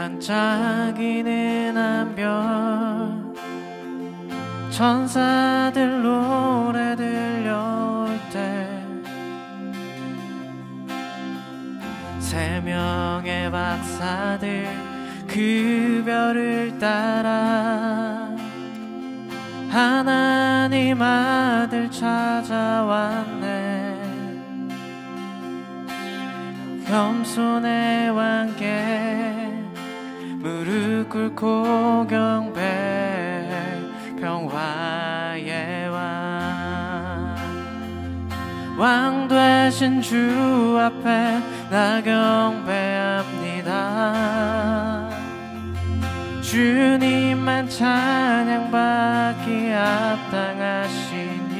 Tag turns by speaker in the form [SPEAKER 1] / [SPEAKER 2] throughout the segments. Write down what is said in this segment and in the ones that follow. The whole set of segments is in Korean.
[SPEAKER 1] 반짝이는 한별 천사들 노래 들려올 때 세 명의 박사들 그 별을 따라 하나님 아들 찾아왔네. 겸손의 왕께 무릎 꿇고 경배 평화의 왕 되신 주 앞에 나 경배합니다. 주님만 찬양받기 합당하시니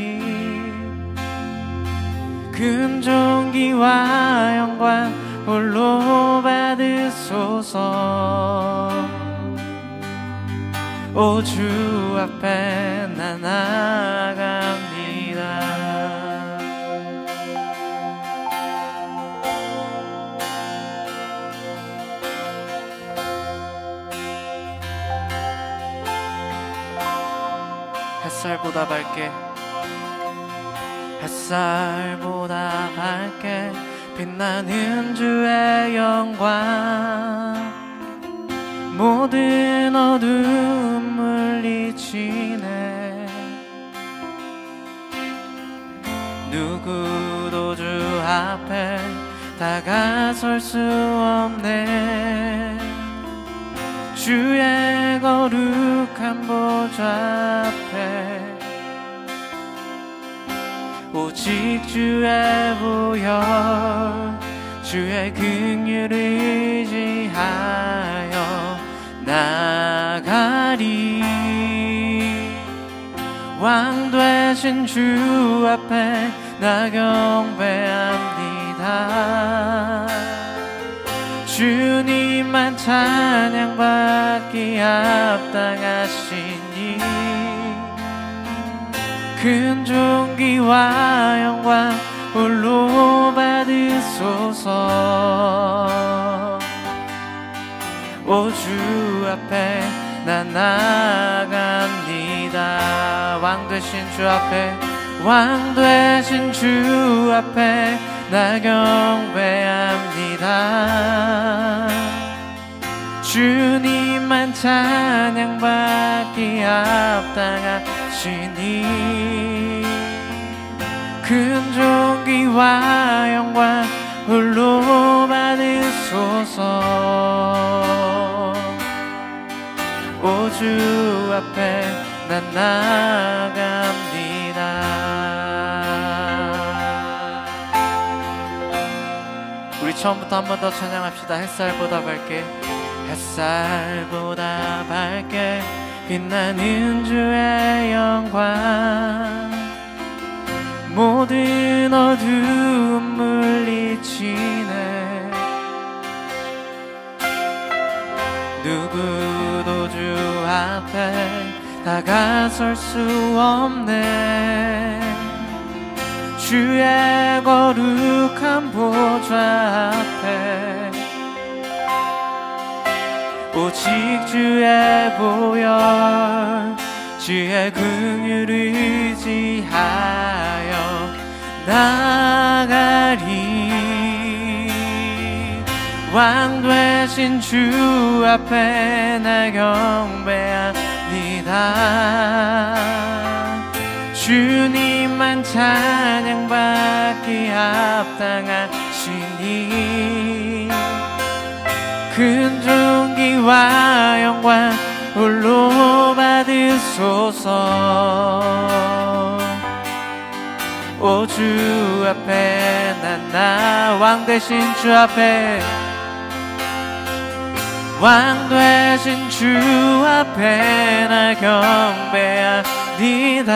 [SPEAKER 1] 금종기와 영광 홀로 받으소서. 오 주 앞에 나 나아갑니다. 햇살보다 밝게 햇살보다 밝게 빛나는 주의 영광 모든 어두움 물리치네. 누구도 주 앞에 다가설 수 없네. 주의 거룩한 보좌 앞에 오직 주의 보혈 주의 긍휼을 의지하여 나가리. 왕 되신 주 앞에 나 경배합니다. 주님만 찬양받기 합당하시니 큰 존귀와 영광 홀로 받으소서. 오 주 앞에 나 나아갑니다. 왕 되신 주 앞에 왕 되신 주 앞에 나 경배합니다. 주님만 찬양받기 합당하시니 큰 존귀와 영광 홀로 받으소서. 오 주 앞에 난 나아갑니다. 우리 처음부터 한 번 더 찬양합시다. 햇살보다 밝게 햇살보다 밝게 빛나는 주의 영광 모든 어두움 물리치네. 누구도 주 앞에 다가설 수 없네. 주의 거룩한 보좌 앞에 오직 주의 보혈 주의 긍휼을 의지하여 나가리. 왕 되신 주 앞에 나 경배합니다. 주님만 찬양받기 합당하시니 큰 존귀와 영광 홀로 받으소서. 오 주 앞에 난 왕 되신 주 앞에 왕 되신 주 앞에 나 경배합니다.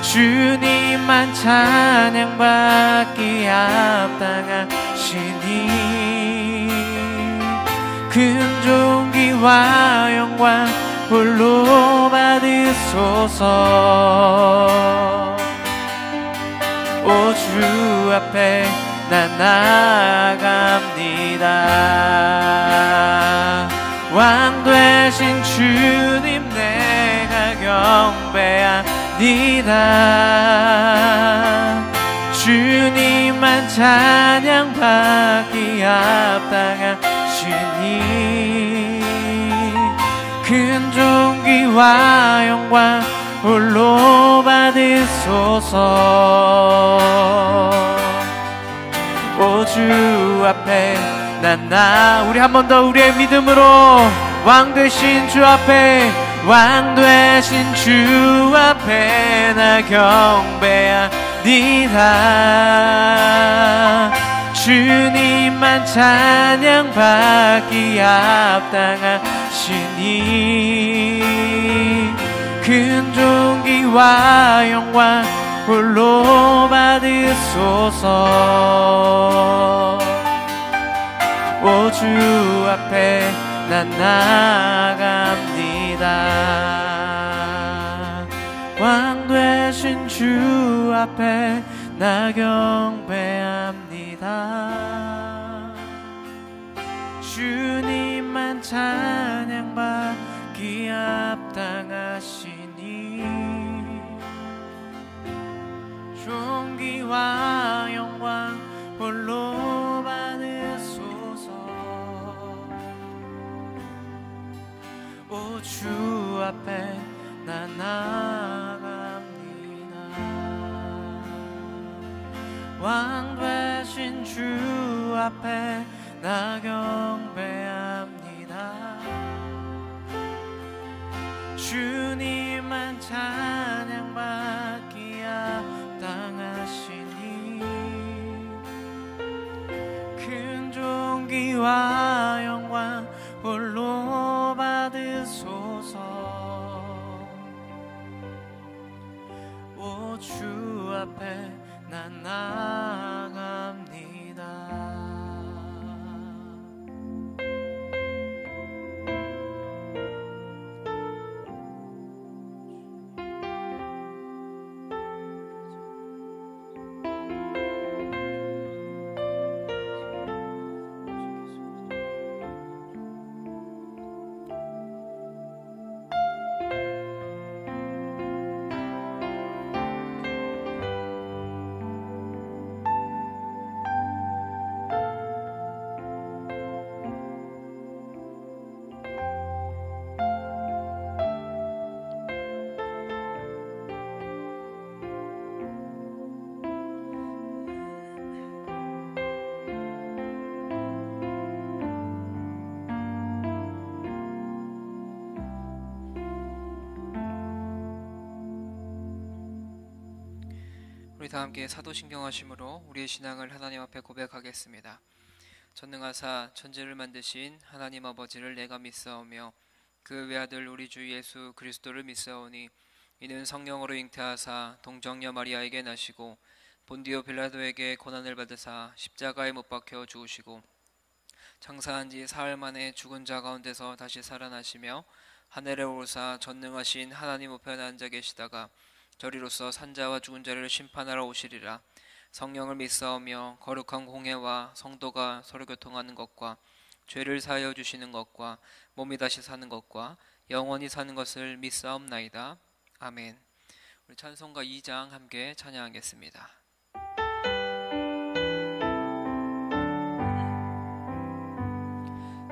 [SPEAKER 1] 주님만 찬양받기 합당하시니 큰 존귀와 영광 홀로 받으소서. 오 주 앞에 난 나아갑니다. 주님만 찬양받기 합당하시니 큰 존귀와 영광 홀로 받으소서. 오 주 앞에 우리 한 번 더 우리의 믿음으로 왕 되신 주 앞에, 왕 되신 주 앞에 나 경배합니다. 주님만 찬양받기 합당하시니 큰 존귀와 영광 홀로 받으소서. 오 주 앞에 난 나갑니다. 왕 되신 주 앞에 나 경배합니다. 주님만 찬양받기 합당하시니 존귀와 영광 홀로 받으소서. 오 주 앞에 난 나갑니다. 왕 되신 주 앞에 나 경배합니다. 주님만 찬양받기 합당하시니 큰 존귀와 영광 홀로 받으소서. 오 주 앞에 난 나갑니다.
[SPEAKER 2] 우리 다 함께 사도신경하심으로 우리의 신앙을 하나님 앞에 고백하겠습니다. 전능하사 천지를 만드신 하나님 아버지를 내가 믿사오며 그 외아들 우리 주 예수 그리스도를 믿사오니 이는 성령으로 잉태하사 동정녀 마리아에게 나시고 본디오 빌라도에게 고난을 받으사 십자가에 못 박혀 죽으시고 장사한 지 사흘 만에 죽은 자 가운데서 다시 살아나시며 하늘에 오르사 전능하신 하나님 우편에 앉아 계시다가 저리로서 산자와 죽은 자를 심판하러 오시리라. 성령을 믿사오며 거룩한 공회와 성도가 서로 교통하는 것과 죄를 사하여 주시는 것과 몸이 다시 사는 것과 영원히 사는 것을 믿사옵나이다. 아멘. 우리 찬송가 2장 함께 찬양하겠습니다.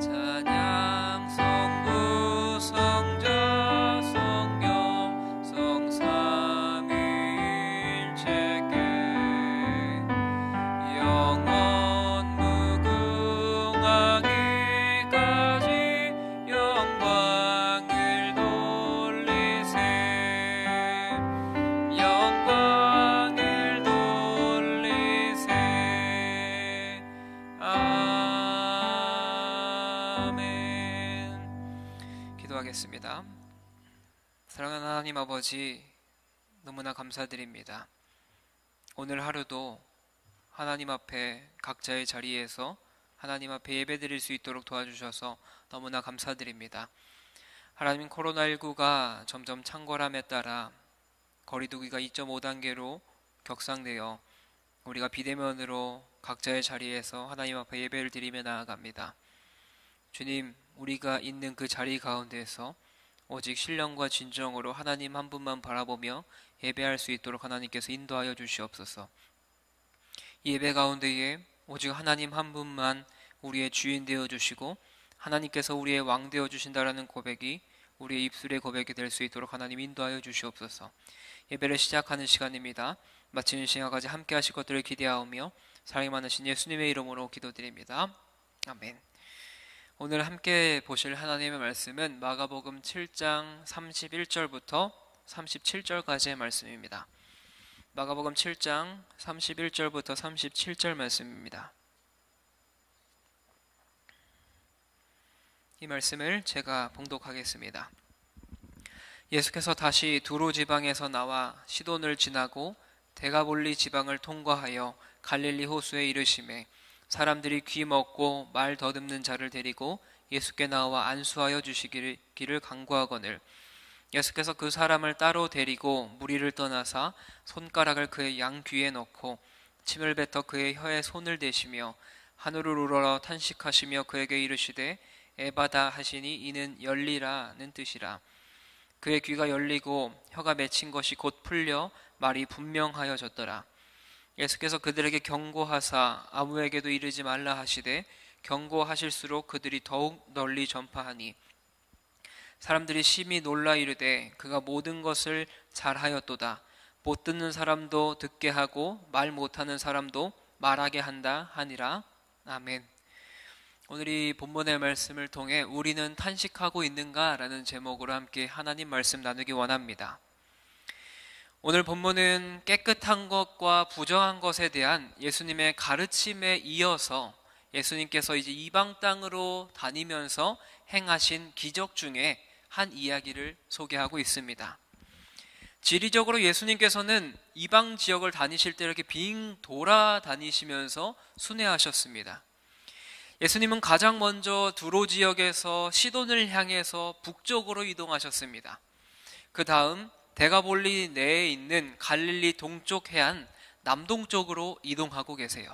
[SPEAKER 2] 찬양 성부 성자 성령 성삼위일체께 영원 무궁하기까지 영광을 돌리세 영광을 돌리세 기도하겠습니다. 사랑하는 하나님 아버지, 너무나 감사드립니다. 오늘 하루도 하나님 앞에 각자의 자리에서 하나님 앞에 예배드릴 수 있도록 도와주셔서 너무나 감사드립니다. 하나님, 코로나19가 점점 창궐함에 따라 거리두기가 2.5단계로 격상되어 우리가 비대면으로 각자의 자리에서 하나님 앞에 예배를 드리며 나아갑니다. 주님, 우리가 있는 그 자리 가운데에서 오직 신령과 진정으로 하나님 한 분만 바라보며 예배할 수 있도록 하나님께서 인도하여 주시옵소서. 이 예배 가운데에 오직 하나님 한 분만 우리의 주인 되어 주시고 하나님께서 우리의 왕 되어 주신다라는 고백이 우리의 입술의 고백이 될 수 있도록 하나님 인도하여 주시옵소서. 예배를 시작하는 시간입니다. 마치는 시간까지 함께 하실 것들을 기대하오며 사랑이 많으신 예수님의 이름으로 기도드립니다. 아멘. 오늘 함께 보실 하나님의 말씀은 마가복음 7장 31절부터 37절까지의 말씀입니다. 마가복음 7장 31절부터 37절 말씀입니다. 이 말씀을 제가 봉독하겠습니다. 예수께서 다시 두로 지방에서 나와 시돈을 지나고 데가볼리 지방을 통과하여 갈릴리 호수에 이르시매 사람들이 귀 먹고 말 더듬는 자를 데리고 예수께 나와 안수하여 주시기를 간구하거늘 예수께서 그 사람을 따로 데리고 무리를 떠나사 손가락을 그의 양귀에 넣고 침을 뱉어 그의 혀에 손을 대시며 하늘을 우러러 탄식하시며 그에게 이르시되 에바다 하시니 이는 열리라는 뜻이라. 그의 귀가 열리고 혀가 맺힌 것이 곧 풀려 말이 분명하여졌더라. 예수께서 그들에게 경고하사 아무에게도 이르지 말라 하시되 경고하실수록 그들이 더욱 널리 전파하니 사람들이 심히 놀라 이르되 그가 모든 것을 잘하였도다. 못 듣는 사람도 듣게 하고 말 못하는 사람도 말하게 한다 하니라. 아멘. 오늘 이 본문의 말씀을 통해 우리는 탄식하고 있는가? 라는 제목으로 함께 하나님 말씀 나누기 원합니다. 오늘 본문은 깨끗한 것과 부정한 것에 대한 예수님의 가르침에 이어서 예수님께서 이제 이방 땅으로 다니면서 행하신 기적 중에 한 이야기를 소개하고 있습니다. 지리적으로 예수님께서는 이방 지역을 다니실 때 이렇게 빙 돌아다니시면서 순회하셨습니다. 예수님은 가장 먼저 두로 지역에서 시돈을 향해서 북쪽으로 이동하셨습니다. 그 다음 데가볼리 내에 있는 갈릴리 동쪽 해안 남동쪽으로 이동하고 계세요.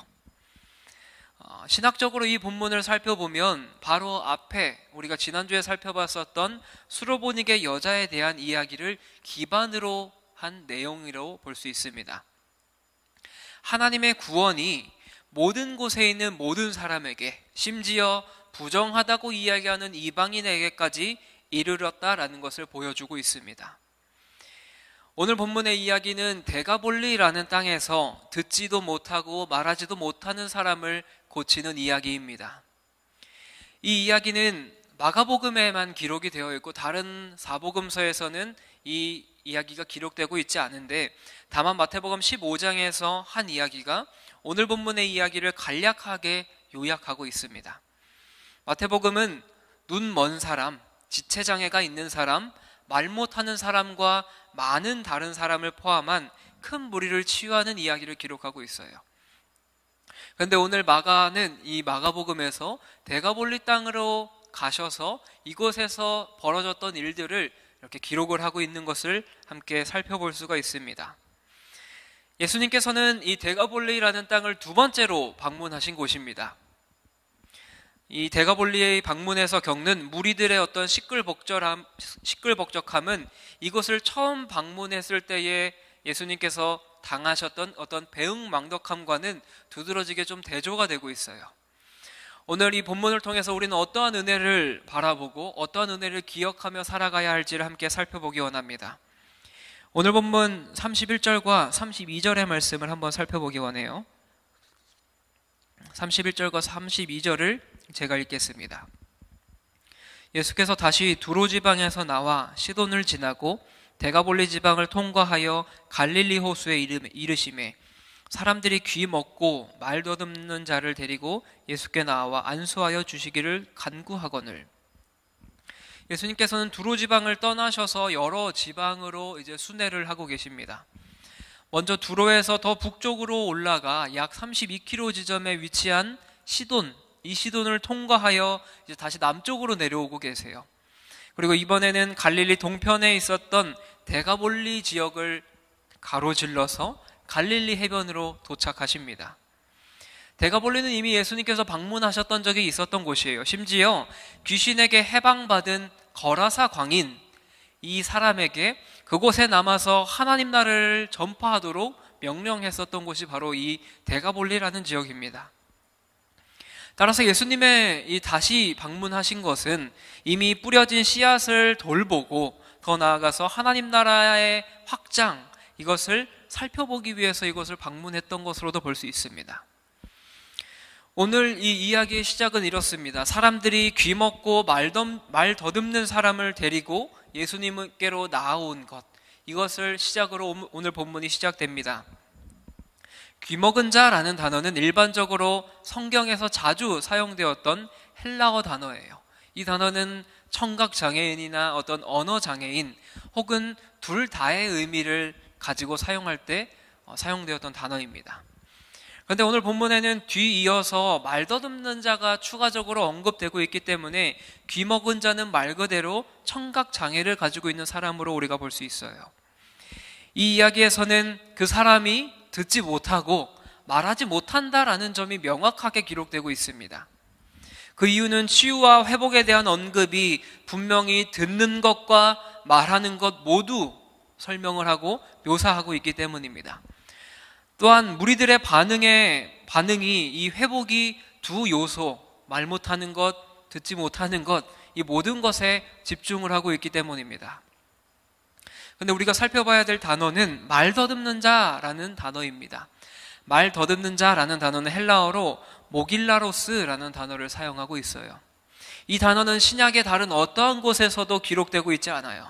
[SPEAKER 2] 신학적으로 이 본문을 살펴보면 바로 앞에 우리가 지난주에 살펴봤었던 수로보닉의 여자에 대한 이야기를 기반으로 한 내용으로 볼 수 있습니다. 하나님의 구원이 모든 곳에 있는 모든 사람에게, 심지어 부정하다고 이야기하는 이방인에게까지 이르렀다라는 것을 보여주고 있습니다. 오늘 본문의 이야기는 데가볼리라는 땅에서 듣지도 못하고 말하지도 못하는 사람을 고치는 이야기입니다. 이 이야기는 마가복음에만 기록이 되어 있고 다른 사복음서에서는 이 이야기가 기록되고 있지 않은데, 다만 마태복음 15장에서 한 이야기가 오늘 본문의 이야기를 간략하게 요약하고 있습니다. 마태복음은 눈 먼 사람, 지체장애가 있는 사람, 말 못하는 사람과 많은 다른 사람을 포함한 큰 무리를 치유하는 이야기를 기록하고 있어요. 그런데 오늘 마가는 이 마가복음에서 데가볼리 땅으로 가셔서 이곳에서 벌어졌던 일들을 이렇게 기록을 하고 있는 것을 함께 살펴볼 수가 있습니다. 예수님께서는 이 데가볼리라는 땅을 두 번째로 방문하신 곳입니다. 이 데가볼리의 방문에서 겪는 무리들의 어떤 시끌벅적함은 이곳을 처음 방문했을 때에 예수님께서 당하셨던 어떤 배은망덕함과는 두드러지게 좀 대조가 되고 있어요. 오늘 이 본문을 통해서 우리는 어떠한 은혜를 바라보고 어떠한 은혜를 기억하며 살아가야 할지를 함께 살펴보기 원합니다. 오늘 본문 31절과 32절의 말씀을 한번 살펴보기 원해요. 31절과 32절을 제가 읽겠습니다. 예수께서 다시 두로 지방에서 나와 시돈을 지나고 데가볼리 지방을 통과하여 갈릴리 호수에 이르시매 사람들이 귀 먹고 말 더듬는 자를 데리고 예수께 나와 안수하여 주시기를 간구하거늘. 예수님께서는 두로 지방을 떠나셔서 여러 지방으로 이제 순회를 하고 계십니다. 먼저 두로에서 더 북쪽으로 올라가 약 32km 지점에 위치한 시돈, 이 시돈을 통과하여 이제 다시 남쪽으로 내려오고 계세요. 그리고 이번에는 갈릴리 동편에 있었던 데가볼리 지역을 가로질러서 갈릴리 해변으로 도착하십니다. 데가볼리는 이미 예수님께서 방문하셨던 적이 있었던 곳이에요. 심지어 귀신에게 해방받은 거라사 광인, 이 사람에게 그곳에 남아서 하나님 나라를 전파하도록 명령했었던 곳이 바로 이 데가볼리라는 지역입니다. 따라서 예수님의 이 다시 방문하신 것은 이미 뿌려진 씨앗을 돌보고 더 나아가서 하나님 나라의 확장, 이것을 살펴보기 위해서 이것을 방문했던 것으로도 볼 수 있습니다. 오늘 이 이야기의 시작은 이렇습니다. 사람들이 귀먹고 말 더듬는 사람을 데리고 예수님께로 나아온 것, 이것을 시작으로 오늘 본문이 시작됩니다. 귀먹은 자라는 단어는 일반적으로 성경에서 자주 사용되었던 헬라어 단어예요. 이 단어는 청각장애인이나 어떤 언어장애인 혹은 둘 다의 의미를 가지고 사용할 때 사용되었던 단어입니다. 그런데 오늘 본문에는 뒤이어서 말 더듬는 자가 추가적으로 언급되고 있기 때문에 귀먹은 자는 말 그대로 청각장애를 가지고 있는 사람으로 우리가 볼 수 있어요. 이 이야기에서는 그 사람이 듣지 못하고 말하지 못한다라는 점이 명확하게 기록되고 있습니다. 그 이유는 치유와 회복에 대한 언급이 분명히 듣는 것과 말하는 것 모두 설명을 하고 묘사하고 있기 때문입니다. 또한 무리들의 반응이 이 회복이 두 요소, 말 못하는 것, 듣지 못하는 것, 이 모든 것에 집중을 하고 있기 때문입니다. 근데 우리가 살펴봐야 될 단어는 말 더듬는 자라는 단어입니다. 말 더듬는 자라는 단어는 헬라어로 모길라로스라는 단어를 사용하고 있어요. 이 단어는 신약의 다른 어떠한 곳에서도 기록되고 있지 않아요.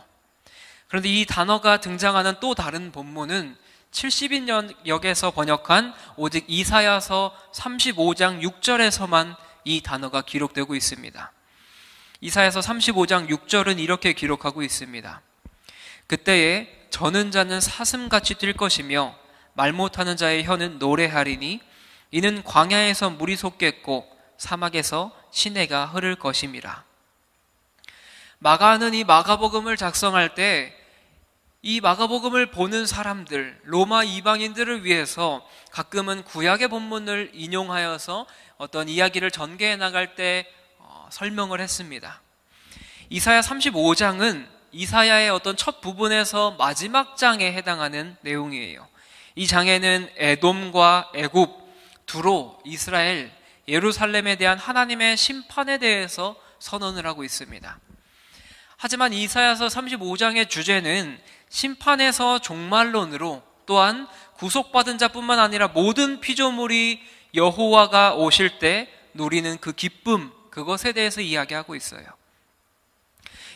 [SPEAKER 2] 그런데 이 단어가 등장하는 또 다른 본문은 70인역에서 번역한 오직 이사야서 35장 6절에서만 이 단어가 기록되고 있습니다. 이사야서 35장 6절은 이렇게 기록하고 있습니다. 그때에 저는 자는 사슴같이 뛸 것이며 말 못하는 자의 혀는 노래하리니 이는 광야에서 물이 솟겠고 사막에서 시내가 흐를 것임이라. 마가는 이 마가복음을 작성할 때 이 마가복음을 보는 사람들, 로마 이방인들을 위해서 가끔은 구약의 본문을 인용하여서 어떤 이야기를 전개해 나갈 때 설명을 했습니다. 이사야 35장은 이사야의 어떤 첫 부분에서 마지막 장에 해당하는 내용이에요. 이 장에는 에돔과 애굽, 두로, 이스라엘, 예루살렘에 대한 하나님의 심판에 대해서 선언을 하고 있습니다. 하지만 이사야서 35장의 주제는 심판에서 종말론으로 또한 구속받은 자뿐만 아니라 모든 피조물이 여호와가 오실 때 누리는 그 기쁨, 그것에 대해서 이야기하고 있어요.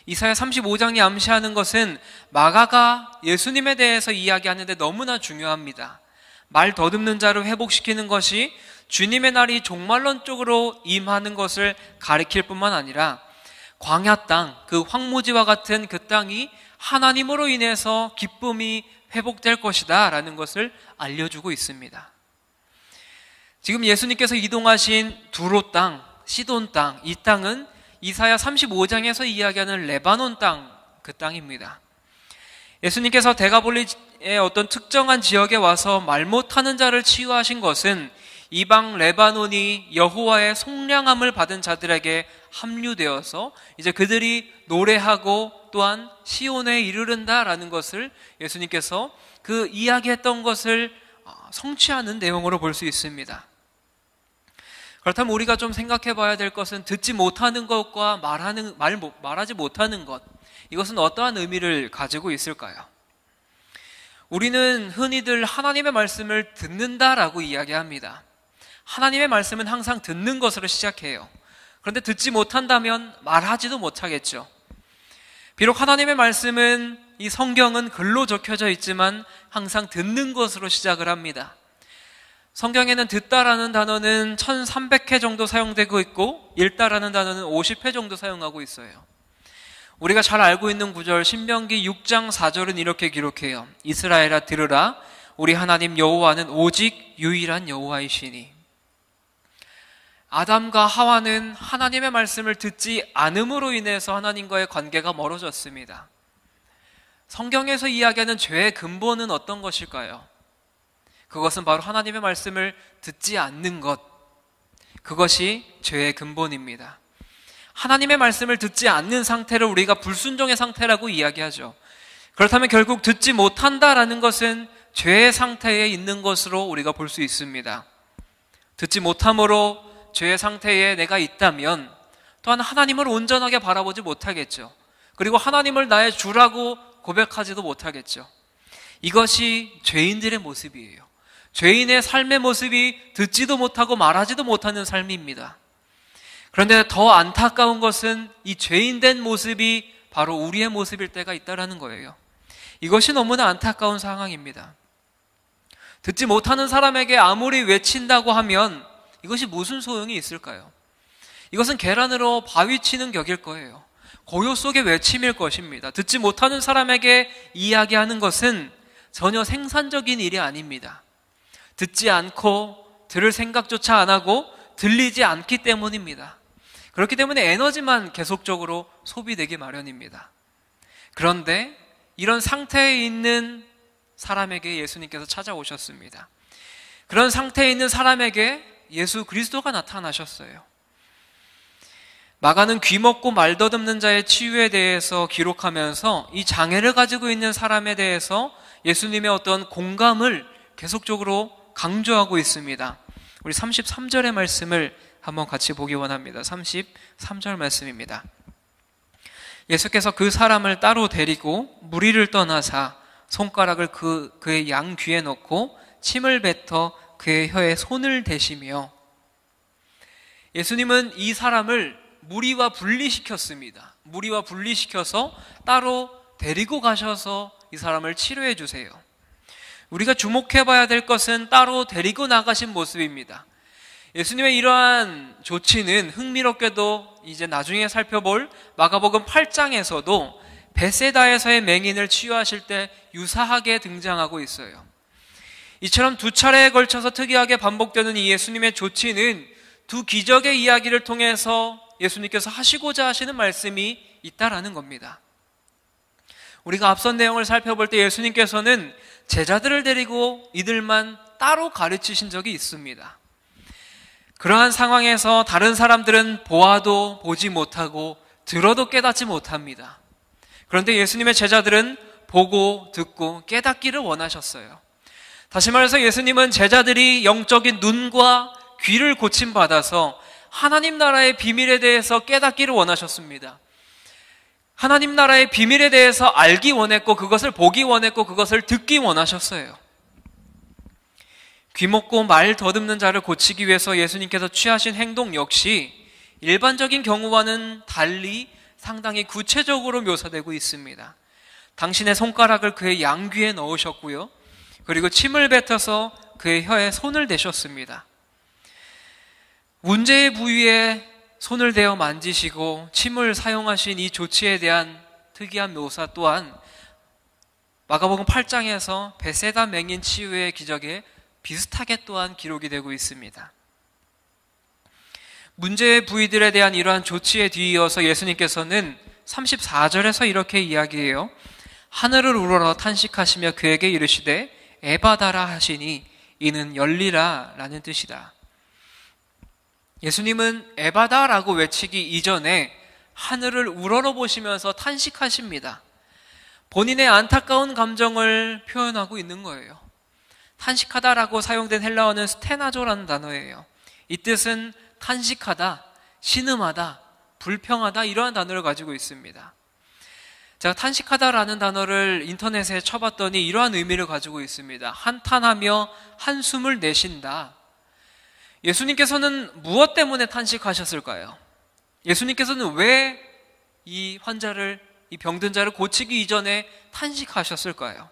[SPEAKER 2] 이사야 35장이 암시하는 것은 마가가 예수님에 대해서 이야기하는데 너무나 중요합니다. 말 더듬는 자를 회복시키는 것이 주님의 날이 종말론 쪽으로 임하는 것을 가리킬 뿐만 아니라 광야 땅, 그 황무지와 같은 그 땅이 하나님으로 인해서 기쁨이 회복될 것이다 라는 것을 알려주고 있습니다. 지금 예수님께서 이동하신 두로 땅, 시돈 땅, 이 땅은 이사야 35장에서 이야기하는 레바논 땅, 그 땅입니다. 예수님께서 데가볼리의 어떤 특정한 지역에 와서 말 못하는 자를 치유하신 것은 이방 레바논이 여호와의 속량함을 받은 자들에게 합류되어서 이제 그들이 노래하고 또한 시온에 이르른다라는 것을 예수님께서 그 이야기했던 것을 성취하는 내용으로 볼 수 있습니다. 그렇다면 우리가 좀 생각해 봐야 될 것은 듣지 못하는 것과 말하지 못하는 것, 이것은 어떠한 의미를 가지고 있을까요? 우리는 흔히들 하나님의 말씀을 듣는다라고 이야기합니다. 하나님의 말씀은 항상 듣는 것으로 시작해요. 그런데 듣지 못한다면 말하지도 못하겠죠. 비록 하나님의 말씀은, 이 성경은 글로 적혀져 있지만 항상 듣는 것으로 시작을 합니다. 성경에는 듣다라는 단어는 1300회 정도 사용되고 있고 읽다라는 단어는 50회 정도 사용하고 있어요. 우리가 잘 알고 있는 구절 신명기 6장 4절은 이렇게 기록해요. 이스라엘아 들으라, 우리 하나님 여호와는 오직 유일한 여호와이시니. 아담과 하와는 하나님의 말씀을 듣지 않음으로 인해서 하나님과의 관계가 멀어졌습니다. 성경에서 이야기하는 죄의 근본은 어떤 것일까요? 그것은 바로 하나님의 말씀을 듣지 않는 것, 그것이 죄의 근본입니다. 하나님의 말씀을 듣지 않는 상태를 우리가 불순종의 상태라고 이야기하죠. 그렇다면 결국 듣지 못한다라는 것은 죄의 상태에 있는 것으로 우리가 볼 수 있습니다. 듣지 못함으로 죄의 상태에 내가 있다면 또한 하나님을 온전하게 바라보지 못하겠죠. 그리고 하나님을 나의 주라고 고백하지도 못하겠죠. 이것이 죄인들의 모습이에요. 죄인의 삶의 모습이 듣지도 못하고 말하지도 못하는 삶입니다. 그런데 더 안타까운 것은 이 죄인된 모습이 바로 우리의 모습일 때가 있다는 거예요. 이것이 너무나 안타까운 상황입니다. 듣지 못하는 사람에게 아무리 외친다고 하면 이것이 무슨 소용이 있을까요? 이것은 계란으로 바위 치는 격일 거예요. 고요 속의 외침일 것입니다. 듣지 못하는 사람에게 이야기하는 것은 전혀 생산적인 일이 아닙니다. 듣지 않고 들을 생각조차 안 하고 들리지 않기 때문입니다. 그렇기 때문에 에너지만 계속적으로 소비되기 마련입니다. 그런데 이런 상태에 있는 사람에게 예수님께서 찾아오셨습니다. 그런 상태에 있는 사람에게 예수 그리스도가 나타나셨어요. 마가는 귀먹고 말 더듬는 자의 치유에 대해서 기록하면서 이 장애를 가지고 있는 사람에 대해서 예수님의 어떤 공감을 계속적으로 강조하고 있습니다. 우리 33절의 말씀을 한번 같이 보기 원합니다. 33절 말씀입니다. 예수께서 그 사람을 따로 데리고 무리를 떠나사 손가락을 그의 양 귀에 넣고 침을 뱉어 그의 혀에 손을 대시며, 예수님은 이 사람을 무리와 분리시켰습니다. 무리와 분리시켜서 따로 데리고 가셔서 이 사람을 치료해 주세요. 우리가 주목해 봐야 될 것은 따로 데리고 나가신 모습입니다. 예수님의 이러한 조치는 흥미롭게도 이제 나중에 살펴볼 마가복음 8장에서도 베세다에서의 맹인을 치유하실 때 유사하게 등장하고 있어요. 이처럼 두 차례에 걸쳐서 특이하게 반복되는 이 예수님의 조치는 두 기적의 이야기를 통해서 예수님께서 하시고자 하시는 말씀이 있다라는 겁니다. 우리가 앞선 내용을 살펴볼 때 예수님께서는 제자들을 데리고 이들만 따로 가르치신 적이 있습니다. 그러한 상황에서 다른 사람들은 보아도 보지 못하고 들어도 깨닫지 못합니다. 그런데 예수님의 제자들은 보고 듣고 깨닫기를 원하셨어요. 다시 말해서 예수님은 제자들이 영적인 눈과 귀를 고침받아서 하나님 나라의 비밀에 대해서 깨닫기를 원하셨습니다. 하나님 나라의 비밀에 대해서 알기 원했고, 그것을 보기 원했고, 그것을 듣기 원하셨어요. 귀먹고 말 더듬는 자를 고치기 위해서 예수님께서 취하신 행동 역시 일반적인 경우와는 달리 상당히 구체적으로 묘사되고 있습니다. 당신의 손가락을 그의 양귀에 넣으셨고요, 그리고 침을 뱉어서 그의 혀에 손을 대셨습니다. 문제의 부위에 손을 대어 만지시고 침을 사용하신 이 조치에 대한 특이한 묘사 또한 마가복음 8장에서 베세다 맹인 치유의 기적에 비슷하게 또한 기록이 되고 있습니다. 문제의 부위들에 대한 이러한 조치에 뒤이어서 예수님께서는 34절에서 이렇게 이야기해요. 하늘을 우러러 탄식하시며 그에게 이르시되 에바다라 하시니 이는 열리라 라는 뜻이다. 예수님은 에바다라고 외치기 이전에 하늘을 우러러 보시면서 탄식하십니다. 본인의 안타까운 감정을 표현하고 있는 거예요. 탄식하다라고 사용된 헬라어는 스테나조라는 단어예요. 이 뜻은 탄식하다, 신음하다, 불평하다 이러한 단어를 가지고 있습니다. 제가 탄식하다라는 단어를 인터넷에 쳐봤더니 이러한 의미를 가지고 있습니다. 한탄하며 한숨을 내쉰다. 예수님께서는 무엇 때문에 탄식하셨을까요? 예수님께서는 왜 이 환자를, 이 병든 자를 고치기 이전에 탄식하셨을까요?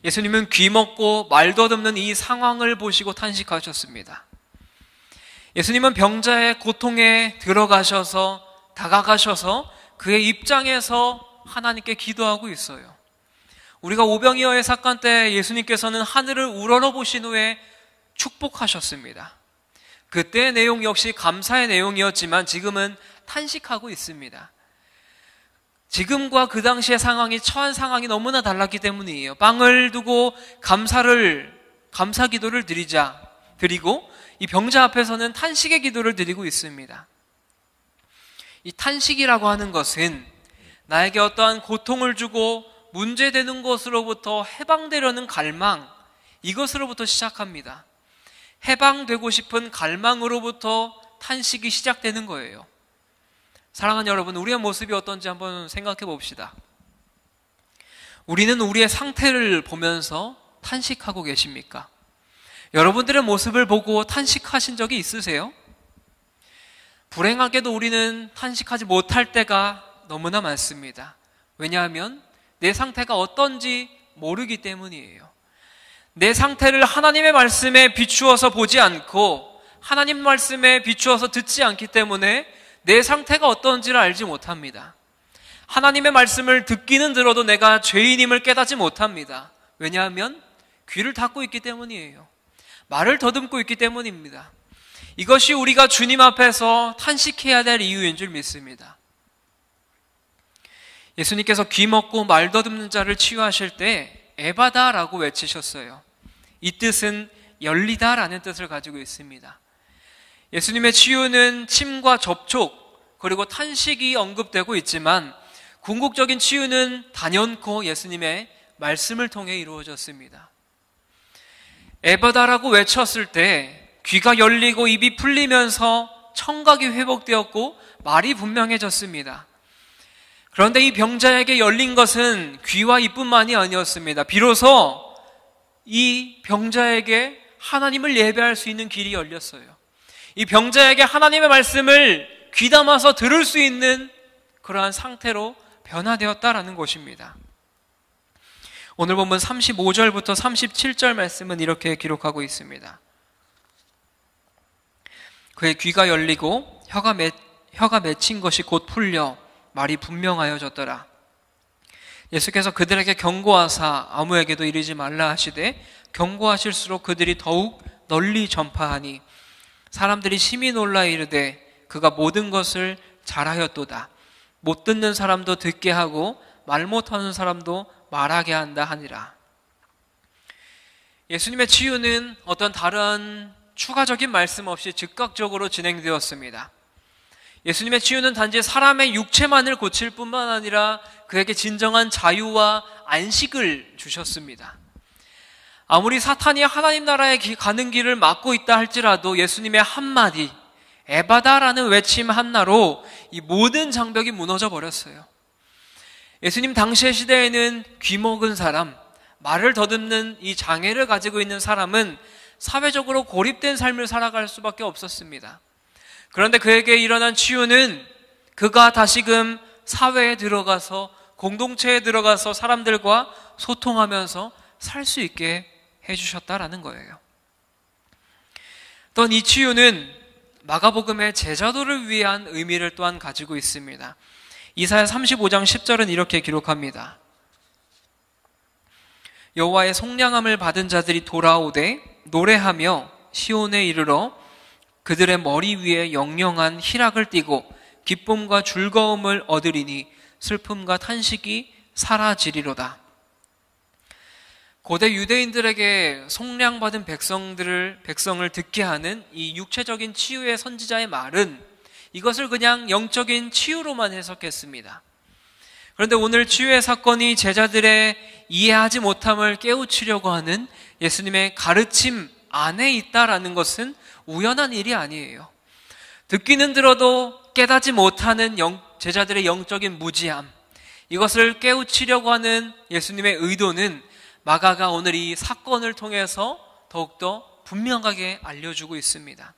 [SPEAKER 2] 예수님은 귀먹고 말 더듬는 이 상황을 보시고 탄식하셨습니다. 예수님은 병자의 고통에 들어가셔서, 다가가셔서 그의 입장에서 하나님께 기도하고 있어요. 우리가 오병이어의 사건 때 예수님께서는 하늘을 우러러 보신 후에 축복하셨습니다. 그때의 내용 역시 감사의 내용이었지만 지금은 탄식하고 있습니다. 지금과 그 당시의 상황이, 처한 상황이 너무나 달랐기 때문이에요. 빵을 두고 감사 기도를 드리고 이 병자 앞에서는 탄식의 기도를 드리고 있습니다. 이 탄식이라고 하는 것은 나에게 어떠한 고통을 주고 문제되는 것으로부터 해방되려는 갈망, 이것으로부터 시작합니다. 해방되고 싶은 갈망으로부터 탄식이 시작되는 거예요. 사랑하는 여러분, 우리의 모습이 어떤지 한번 생각해 봅시다. 우리는 우리의 상태를 보면서 탄식하고 계십니까? 여러분들의 모습을 보고 탄식하신 적이 있으세요? 불행하게도 우리는 탄식하지 못할 때가 너무나 많습니다. 왜냐하면 내 상태가 어떤지 모르기 때문이에요. 내 상태를 하나님의 말씀에 비추어서 보지 않고 하나님 말씀에 비추어서 듣지 않기 때문에 내 상태가 어떤지를 알지 못합니다. 하나님의 말씀을 듣기는 들어도 내가 죄인임을 깨닫지 못합니다. 왜냐하면 귀를 닫고 있기 때문이에요. 말을 더듬고 있기 때문입니다. 이것이 우리가 주님 앞에서 탄식해야 될 이유인 줄 믿습니다. 예수님께서 귀 먹고 말 더듬는 자를 치유하실 때 에바다라고 외치셨어요. 이 뜻은 열리다라는 뜻을 가지고 있습니다. 예수님의 치유는 침과 접촉 그리고 탄식이 언급되고 있지만 궁극적인 치유는 단연코 예수님의 말씀을 통해 이루어졌습니다. 에바다라고 외쳤을 때 귀가 열리고 입이 풀리면서 청각이 회복되었고 말이 분명해졌습니다. 그런데 이 병자에게 열린 것은 귀와 입뿐만이 아니었습니다. 비로소 이 병자에게 하나님을 예배할 수 있는 길이 열렸어요. 이 병자에게 하나님의 말씀을 귀담아서 들을 수 있는 그러한 상태로 변화되었다라는 것입니다. 오늘 본문 35절부터 37절 말씀은 이렇게 기록하고 있습니다. 그의 귀가 열리고 혀가 맺힌 것이 곧 풀려 말이 분명하여졌더라. 예수께서 그들에게 경고하사 아무에게도 이르지 말라 하시되 경고하실수록 그들이 더욱 널리 전파하니 사람들이 심히 놀라 이르되 그가 모든 것을 잘하였도다. 못 듣는 사람도 듣게 하고 말 못하는 사람도 말하게 한다 하니라. 예수님의 치유는 어떤 다른 추가적인 말씀 없이 즉각적으로 진행되었습니다. 예수님의 치유는 단지 사람의 육체만을 고칠 뿐만 아니라 그에게 진정한 자유와 안식을 주셨습니다. 아무리 사탄이 하나님 나라에 가는 길을 막고 있다 할지라도 예수님의 한마디 에바다라는 외침 하나로 이 모든 장벽이 무너져 버렸어요. 예수님 당시의 시대에는 귀 먹은 사람, 말을 더듬는 이 장애를 가지고 있는 사람은 사회적으로 고립된 삶을 살아갈 수밖에 없었습니다. 그런데 그에게 일어난 치유는 그가 다시금 사회에 들어가서 공동체에 들어가서 사람들과 소통하면서 살 수 있게 해주셨다라는 거예요. 또한 이 치유는 마가복음의 제자도를 위한 의미를 또한 가지고 있습니다. 이사야 35장 10절은 이렇게 기록합니다. 여호와의 속량함을 받은 자들이 돌아오되 노래하며 시온에 이르러 그들의 머리 위에 영영한 희락을 띠고 기쁨과 즐거움을 얻으리니 슬픔과 탄식이 사라지리로다. 고대 유대인들에게 속량받은 백성을 듣게 하는 이 육체적인 치유의 선지자의 말은 이것을 그냥 영적인 치유로만 해석했습니다. 그런데 오늘 치유의 사건이 제자들의 이해하지 못함을 깨우치려고 하는 예수님의 가르침 안에 있다라는 것은 우연한 일이 아니에요. 듣기는 들어도 깨닫지 못하는 제자들의 영적인 무지함, 이것을 깨우치려고 하는 예수님의 의도는 마가가 오늘 이 사건을 통해서 더욱더 분명하게 알려주고 있습니다.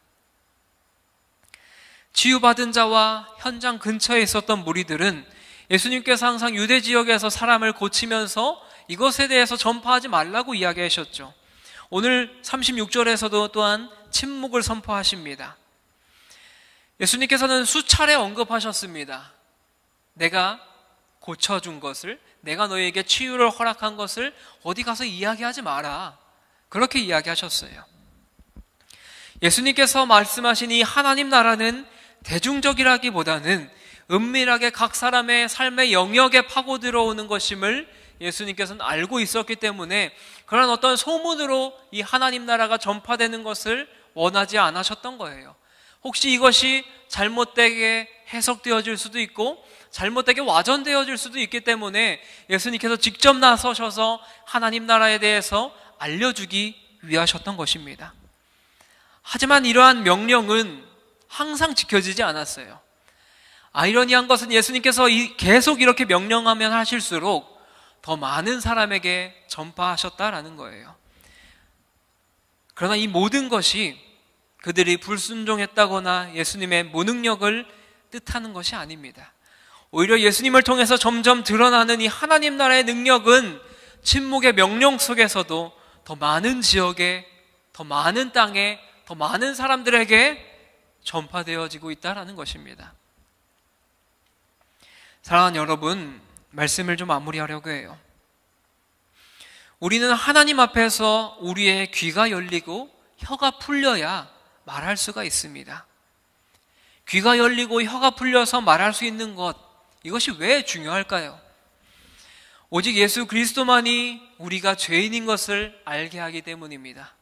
[SPEAKER 2] 치유받은 자와 현장 근처에 있었던 무리들은 예수님께서 항상 유대 지역에서 사람을 고치면서 이것에 대해서 전파하지 말라고 이야기하셨죠. 오늘 36절에서도 또한 침묵을 선포하십니다. 예수님께서는 수차례 언급하셨습니다. 내가 고쳐준 것을, 내가 너희에게 치유를 허락한 것을 어디 가서 이야기하지 마라. 그렇게 이야기하셨어요. 예수님께서 말씀하신 이 하나님 나라는 대중적이라기보다는 은밀하게 각 사람의 삶의 영역에 파고 들어오는 것임을 예수님께서는 알고 있었기 때문에 그런 어떤 소문으로 이 하나님 나라가 전파되는 것을 원하지 않으셨던 거예요. 혹시 이것이 잘못되게 해석되어질 수도 있고 잘못되게 와전되어질 수도 있기 때문에 예수님께서 직접 나서셔서 하나님 나라에 대해서 알려주기 위하셨던 것입니다. 하지만 이러한 명령은 항상 지켜지지 않았어요. 아이러니한 것은 예수님께서 계속 이렇게 명령하면 하실수록 더 많은 사람에게 전파하셨다라는 거예요. 그러나 이 모든 것이 그들이 불순종했다거나 예수님의 무능력을 뜻하는 것이 아닙니다. 오히려 예수님을 통해서 점점 드러나는 이 하나님 나라의 능력은 침묵의 명령 속에서도 더 많은 지역에, 더 많은 땅에, 더 많은 사람들에게 전파되어지고 있다는 것입니다. 사랑하는 여러분, 말씀을 좀 마무리하려고 해요. 우리는 하나님 앞에서 우리의 귀가 열리고 혀가 풀려야 말할 수가 있습니다. 귀가 열리고 혀가 풀려서 말할 수 있는 것, 이것이 왜 중요할까요? 오직 예수 그리스도만이 우리가 죄인인 것을 알게 하기 때문입니다.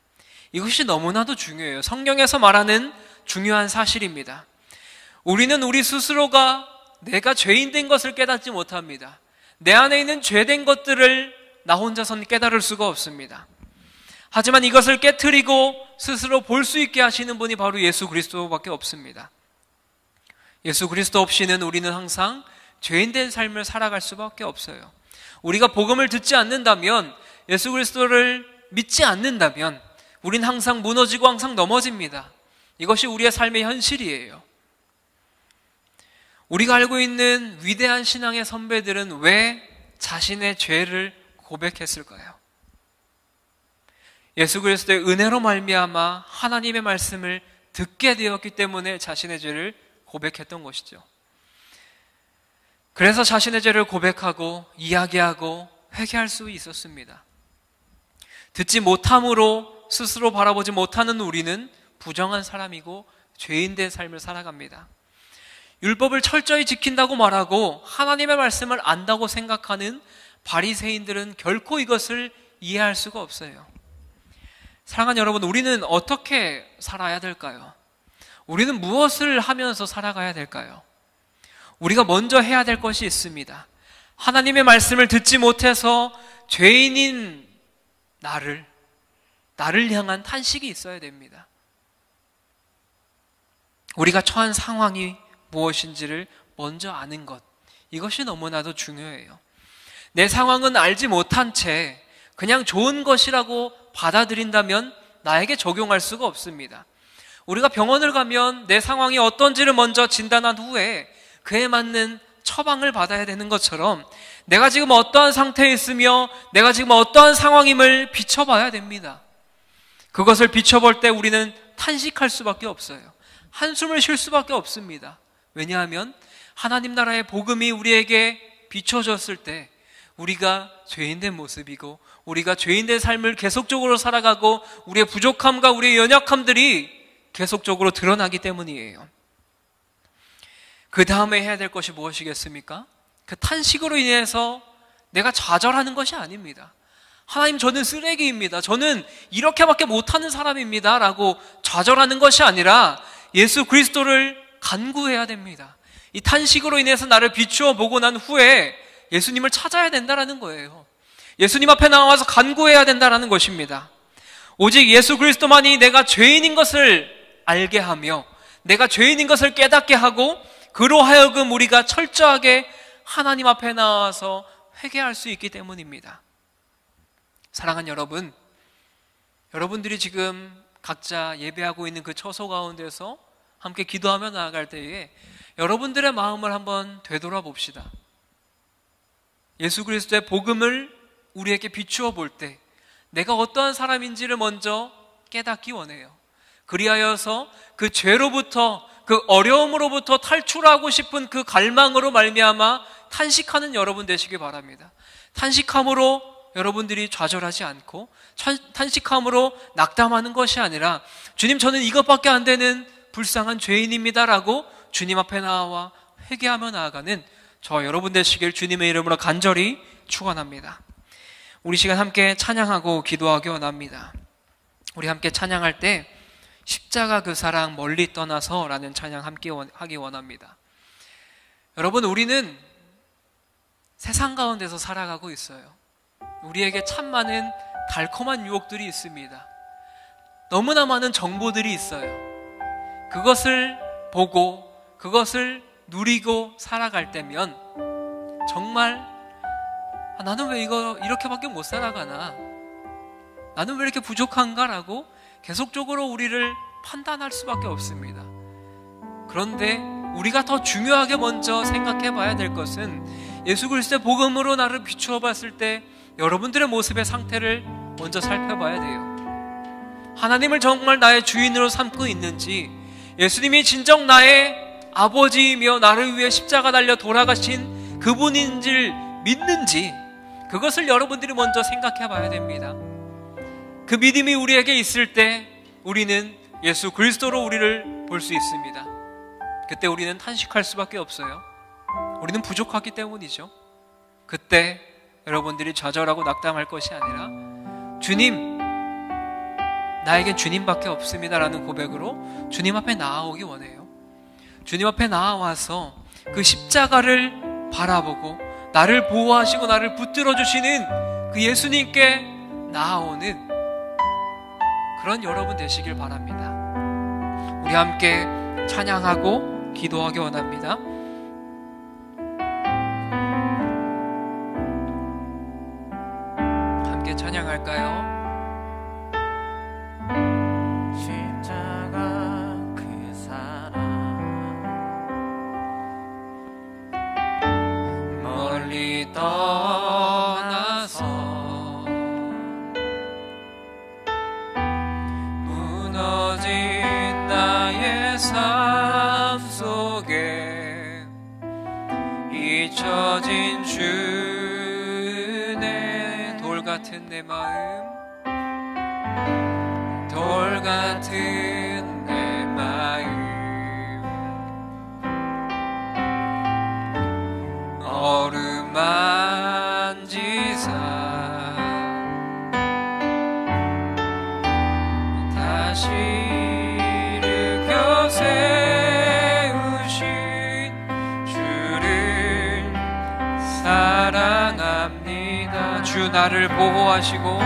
[SPEAKER 2] 이것이 너무나도 중요해요. 성경에서 말하는 중요한 사실입니다. 우리는 우리 스스로가 내가 죄인 된 것을 깨닫지 못합니다. 내 안에 있는 죄된 것들을 나 혼자서는 깨달을 수가 없습니다. 하지만 이것을 깨트리고 스스로 볼 수 있게 하시는 분이 바로 예수 그리스도밖에 없습니다. 예수 그리스도 없이는 우리는 항상 죄인된 삶을 살아갈 수밖에 없어요. 우리가 복음을 듣지 않는다면, 예수 그리스도를 믿지 않는다면 우린 항상 무너지고 항상 넘어집니다. 이것이 우리의 삶의 현실이에요. 우리가 알고 있는 위대한 신앙의 선배들은 왜 자신의 죄를 고백했을까요? 예수 그리스도의 은혜로 말미암아 하나님의 말씀을 듣게 되었기 때문에 자신의 죄를 고백했던 것이죠. 그래서 자신의 죄를 고백하고 이야기하고 회개할 수 있었습니다. 듣지 못함으로 스스로 바라보지 못하는 우리는 부정한 사람이고 죄인된 삶을 살아갑니다. 율법을 철저히 지킨다고 말하고 하나님의 말씀을 안다고 생각하는 바리새인들은 결코 이것을 이해할 수가 없어요. 사랑하는 여러분, 우리는 어떻게 살아야 될까요? 우리는 무엇을 하면서 살아가야 될까요? 우리가 먼저 해야 될 것이 있습니다. 하나님의 말씀을 듣지 못해서 죄인인 나를 향한 탄식이 있어야 됩니다. 우리가 처한 상황이 무엇인지를 먼저 아는 것, 이것이 너무나도 중요해요. 내 상황은 알지 못한 채 그냥 좋은 것이라고 받아들인다면 나에게 적용할 수가 없습니다. 우리가 병원을 가면 내 상황이 어떤지를 먼저 진단한 후에 그에 맞는 처방을 받아야 되는 것처럼 내가 지금 어떠한 상태에 있으며 내가 지금 어떠한 상황임을 비춰봐야 됩니다. 그것을 비춰볼 때 우리는 탄식할 수밖에 없어요. 한숨을 쉴 수밖에 없습니다. 왜냐하면 하나님 나라의 복음이 우리에게 비춰졌을 때 우리가 죄인된 모습이고 우리가 죄인된 삶을 계속적으로 살아가고 우리의 부족함과 우리의 연약함들이 계속적으로 드러나기 때문이에요. 그 다음에 해야 될 것이 무엇이겠습니까? 그 탄식으로 인해서 내가 좌절하는 것이 아닙니다. 하나님, 저는 쓰레기입니다. 저는 이렇게밖에 못하는 사람입니다. 라고 좌절하는 것이 아니라 예수 그리스도를 간구해야 됩니다. 이 탄식으로 인해서 나를 비추어 보고 난 후에 예수님을 찾아야 된다는 거예요. 예수님 앞에 나와서 간구해야 된다는 것입니다. 오직 예수 그리스도만이 내가 죄인인 것을 알게 하며 내가 죄인인 것을 깨닫게 하고 그로 하여금 우리가 철저하게 하나님 앞에 나와서 회개할 수 있기 때문입니다. 사랑하는 여러분, 여러분들이 지금 각자 예배하고 있는 그 처소 가운데서 함께 기도하며 나아갈 때에 여러분들의 마음을 한번 되돌아봅시다. 예수 그리스도의 복음을 우리에게 비추어 볼 때 내가 어떠한 사람인지를 먼저 깨닫기 원해요. 그리하여서 그 죄로부터, 그 어려움으로부터 탈출하고 싶은 그 갈망으로 말미암아 탄식하는 여러분 되시기 바랍니다. 탄식함으로 여러분들이 좌절하지 않고 탄식함으로 낙담하는 것이 아니라 주님, 저는 이것밖에 안 되는 불쌍한 죄인입니다라고 주님 앞에 나와 회개하며 나아가는 저 여러분 되시길 주님의 이름으로 간절히 축원합니다. 우리 시간 함께 찬양하고 기도하기 원합니다. 우리 함께 찬양할 때 십자가 그 사랑 멀리 떠나서 라는 찬양 함께 하기 원합니다. 여러분, 우리는 세상 가운데서 살아가고 있어요. 우리에게 참 많은 달콤한 유혹들이 있습니다. 너무나 많은 정보들이 있어요. 그것을 보고 그것을 누리고 살아갈 때면 정말 나는 왜 이렇게밖에 못 살아가나? 나는 왜 이렇게 부족한가? 라고 계속적으로 우리를 판단할 수밖에 없습니다. 그런데 우리가 더 중요하게 먼저 생각해 봐야 될 것은 예수 그리스도의 복음으로 나를 비추어 봤을 때 여러분들의 모습의 상태를 먼저 살펴봐야 돼요. 하나님을 정말 나의 주인으로 삼고 있는지, 예수님이 진정 나의 아버지이며 나를 위해 십자가 달려 돌아가신 그분인지를 믿는지, 그것을 여러분들이 먼저 생각해 봐야 됩니다. 그 믿음이 우리에게 있을 때 우리는 예수 그리스도로 우리를 볼 수 있습니다. 그때 우리는 탄식할 수밖에 없어요. 우리는 부족하기 때문이죠. 그때 여러분들이 좌절하고 낙담할 것이 아니라 주님, 나에겐 주님밖에 없습니다 라는 고백으로 주님 앞에 나아오기 원해요. 주님 앞에 나아와서 그 십자가를 바라보고 나를 보호하시고 나를 붙들어 주시는 그 예수님께 나아오는 그런 여러분 되시길 바랍니다. 우리 함께 찬양하고 기도하기 원합니다. 함께 찬양할까요?
[SPEAKER 1] 떠나서 무너진 나의 삶 속에 잊혀진 주의 돌 같은 내 마음, 돌 같은 내 마음, 어루만지사 다시 일으켜 세우신 주를 사랑합니다. 주 나를 보호하시고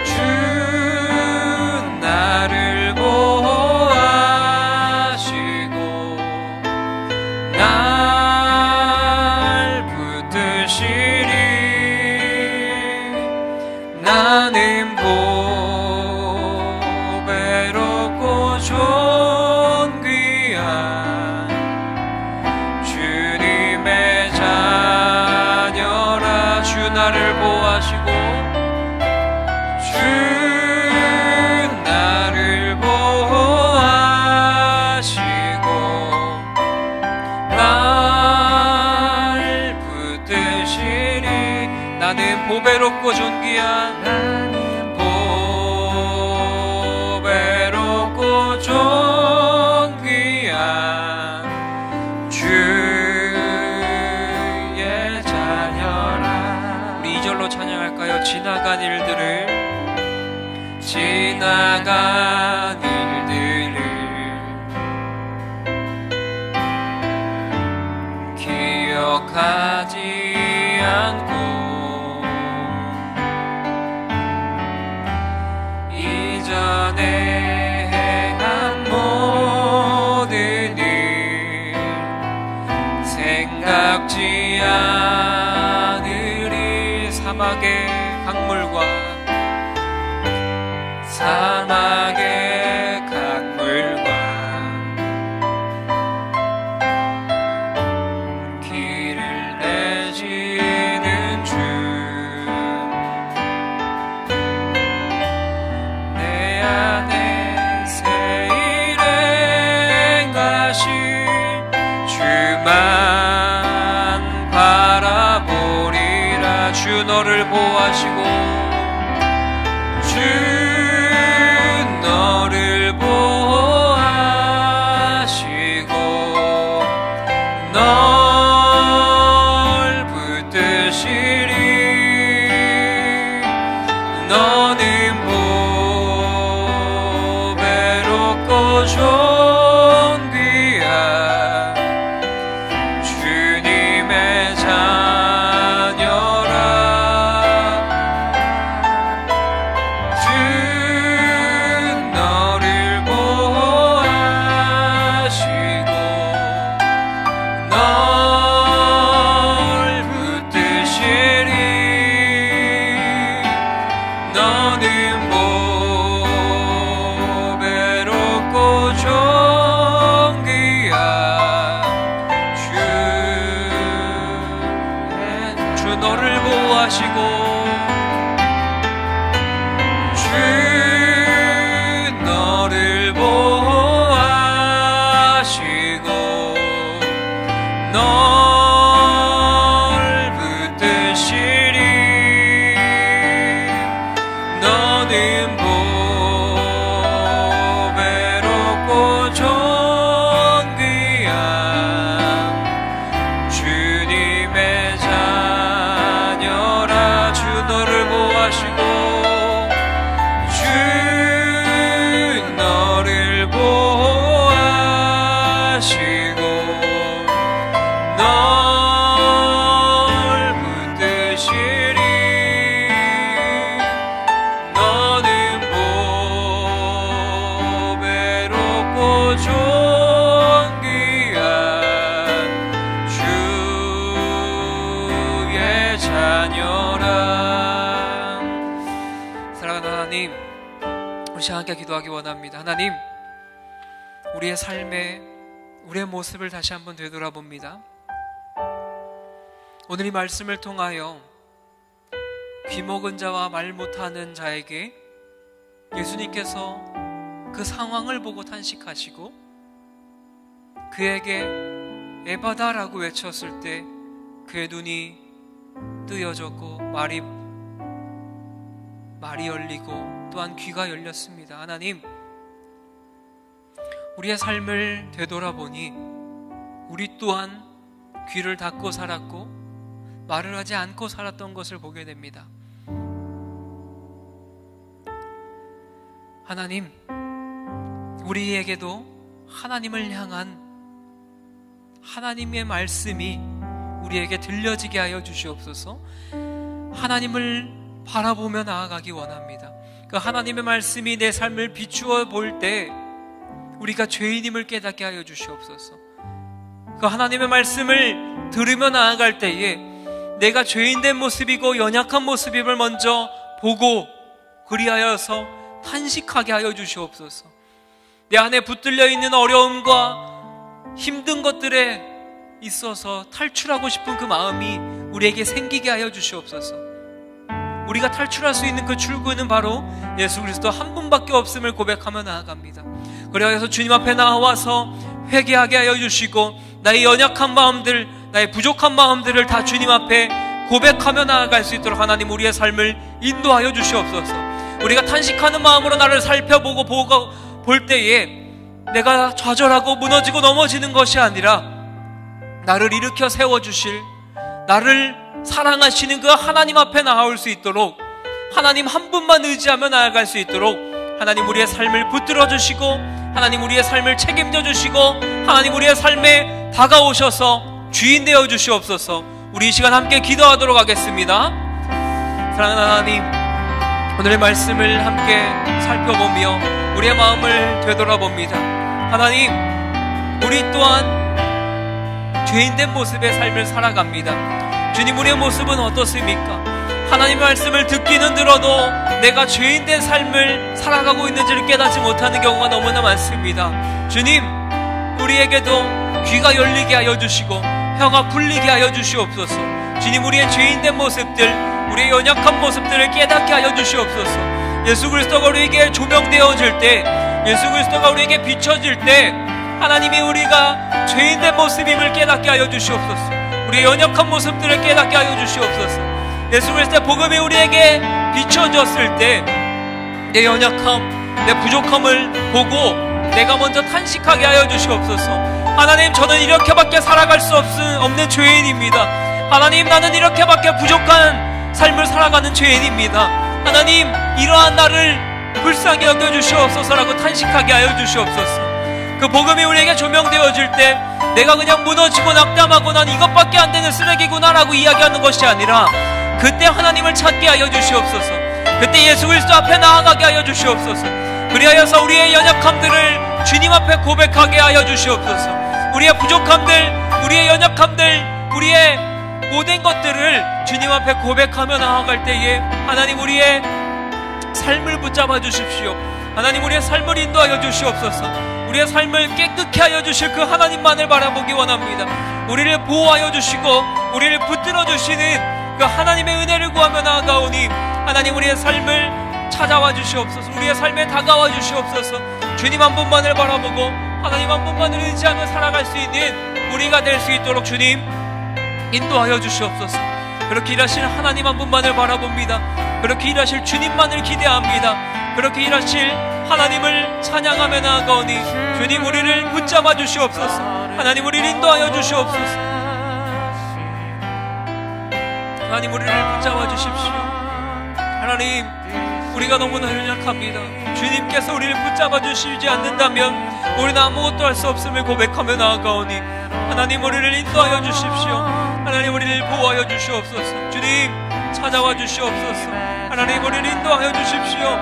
[SPEAKER 1] 주 나를 보호하시고 나는 보배롭고 존귀한 주님의 자녀라. 주 나를 보호하시고 주 나를 보호하시고 날 붙드시니 나는 보배롭고 존귀한 존귀한 주의 자녀라. 우리 2절로 찬양할까요? 지나간 일들을 기억하지 않고 이전에 행한 모든 일 생각지 않으리. 사막의 강물과 길을 내시는 주, 내 안에 새 일행 가신 주만 바라보리라. 주 너를 보호하시고 주 너
[SPEAKER 2] 보호하시고 주 너를 보호하시고 널 붙드시리 너는 보배롭고 존귀한 주님의 자녀라 주 너를 보호하시고 주 너를 보호하시고 널 붙드시리 너는 보배롭고 존귀한 주의 자녀라. 사랑하는 하나님, 우리 시간 함께 기도하기 원합니다. 하나님, 우리의 삶에 우리의 모습을 다시 한번 되돌아봅니다. 오늘 이 말씀을 통하여 귀먹은 자와 말 못하는 자에게 예수님께서 그 상황을 보고 탄식하시고 그에게 에바다라고 외쳤을 때 그의 눈이 뜨여졌고 말이 열리고 또한 귀가 열렸습니다. 하나님, 우리의 삶을 되돌아보니 우리 또한 귀를 닫고 살았고 말을 하지 않고 살았던 것을 보게 됩니다. 하나님, 우리에게도 하나님을 향한 하나님의 말씀이 우리에게 들려지게 하여 주시옵소서. 하나님을 바라보며 나아가기 원합니다. 그 하나님의 말씀이 내 삶을 비추어 볼 때 우리가 죄인임을 깨닫게 하여 주시옵소서. 그 하나님의 말씀을 들으며 나아갈 때에 내가 죄인된 모습이고 연약한 모습임을 먼저 보고 그리하여서 탄식하게 하여 주시옵소서. 내 안에 붙들려 있는 어려움과 힘든 것들에 있어서 탈출하고 싶은 그 마음이 우리에게 생기게 하여 주시옵소서. 우리가 탈출할 수 있는 그 출구는 바로 예수 그리스도 한 분밖에 없음을 고백하며 나아갑니다. 그래서 주님 앞에 나와서 회개하게 하여 주시고 나의 연약한 마음들, 나의 부족한 마음들을 다 주님 앞에 고백하며 나아갈 수 있도록 하나님 우리의 삶을 인도하여 주시옵소서. 우리가 탄식하는 마음으로 나를 살펴보고 볼 때에 내가 좌절하고 무너지고 넘어지는 것이 아니라 나를 일으켜 세워주실, 나를 사랑하시는 그 하나님 앞에 나아올 수 있도록, 하나님 한 분만 의지하며 나아갈 수 있도록 하나님 우리의 삶을 붙들어 주시고, 하나님 우리의 삶을 책임져 주시고, 하나님 우리의 삶에 다가오셔서 주인 되어 주시옵소서. 우리 이 시간 함께 기도하도록 하겠습니다. 사랑하는 하나님, 오늘의 말씀을 함께 살펴보며 우리의 마음을 되돌아봅니다. 하나님, 우리 또한 죄인된 모습의 삶을 살아갑니다. 주님, 우리의 모습은 어떻습니까? 하나님의 말씀을 듣기는 들어도 내가 죄인된 삶을 살아가고 있는지를 깨닫지 못하는 경우가 너무나 많습니다. 주님, 우리에게도 귀가 열리게 하여 주시고 혀가 풀리게 하여 주시옵소서. 주님, 우리의 죄인된 모습들, 우리의 연약한 모습들을 깨닫게 하여 주시옵소서. 예수 그리스도가 우리에게 조명되어질 때, 예수 그리스도가 우리에게 비춰질 때 하나님이 우리가 죄인된 모습임을 깨닫게 하여 주시옵소서. 우리의 연약한 모습들을 깨닫게 하여 주시옵소서. 예수 그리스도의 복음이 우리에게 비춰졌을 때 내 연약함, 내 부족함을 보고 내가 먼저 탄식하게 하여 주시옵소서. 하나님, 저는 이렇게밖에 살아갈 수 없는 죄인입니다. 하나님, 나는 이렇게밖에 부족한 삶을 살아가는 죄인입니다. 하나님, 이러한 나를 불쌍히 여겨주시옵소서라고 탄식하게 하여 주시옵소서. 그 복음이 우리에게 조명되어질 때 내가 그냥 무너지고 낙담하고 난 이것밖에 안 되는 쓰레기구나 라고 이야기하는 것이 아니라 그때 하나님을 찾게 하여 주시옵소서. 그때 예수 그리스도 앞에 나아가게 하여 주시옵소서. 그리하여서 우리의 연약함들을 주님 앞에 고백하게 하여 주시옵소서. 우리의 부족함들, 우리의 연약함들, 우리의 모든 것들을 주님 앞에 고백하며 나아갈 때에 하나님 우리의 삶을 붙잡아 주십시오. 하나님 우리의 삶을 인도하여 주시옵소서. 우리의 삶을 깨끗게 하여 주실 그 하나님만을 바라보기 원합니다. 우리를 보호하여 주시고 우리를 붙들어 주시는 그 그 하나님의 은혜를 구하며 나아가오니 하나님 우리의 삶을 찾아와 주시옵소서. 우리의 삶에 다가와 주시옵소서. 주님 한 분만을 바라보고 하나님 한 분만을 의지하며 살아갈 수 있는 우리가 될 수 있도록 주님 인도하여 주시옵소서. 그렇게 일하실 하나님 한 분만을 바라봅니다. 그렇게 일하실 주님만을 기대합니다. 그렇게 일하실 하나님을 찬양하며 나아가오니 주님 우리를 붙잡아 주시옵소서. 하나님 우리를 인도하여 주시옵소서. 하나님 우리를 붙잡아 주십시오. 하나님 우리가 너무나 연약합니다. 주님께서 우리를 붙잡아 주시지 않는다면 우리는 아무것도 할 수 없음을 고백하며 나아가오니 하나님 우리를 인도하여 주십시오. 하나님 우리를 보호하여 주시옵소서. 주님 찾아와 주시옵소서. 하나님 우리를 인도하여 주십시오.